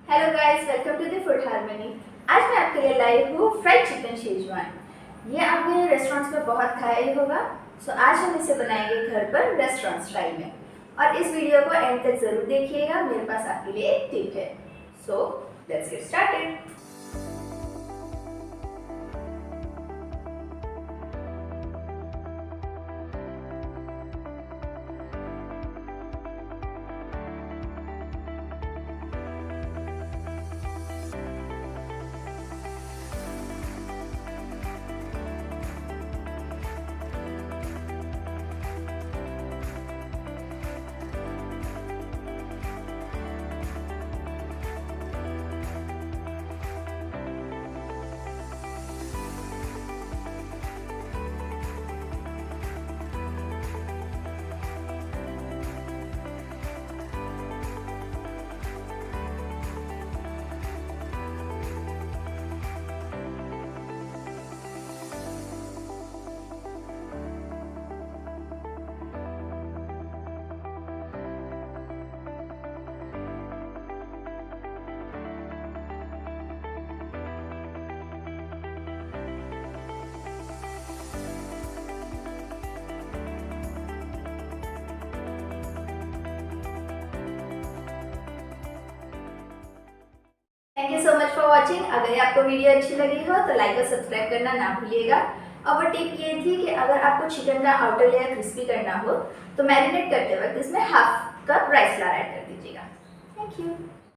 Hello guys, welcome to the food harmony. आज मैं आपके लिए लाई हूँ फ्राइड चिकन शेजवान। ये आपने रेस्टोरेंट्स में बहुत खाया ही होगा। सो आज हम इसे बनाएंगे घर पर रेस्टोरेंट स्टाइल में। और इस वीडियो को एंड तक जरूर देखिएगा, मेरे पास आपके लिए एक टिप है। So let's get started. Thank you so much for watching. अगर आपको वीडियो अच्छी लगी हो तो लाइक और सब्सक्राइब करना ना भूलिएगा। और वो टिप ये थी कि अगर आपको चिकन का आउटर लेयर क्रिस्पी करना हो तो मैरिनेट करते वक्त इसमें half cup rice flour add कर दीजिएगा। Thank you.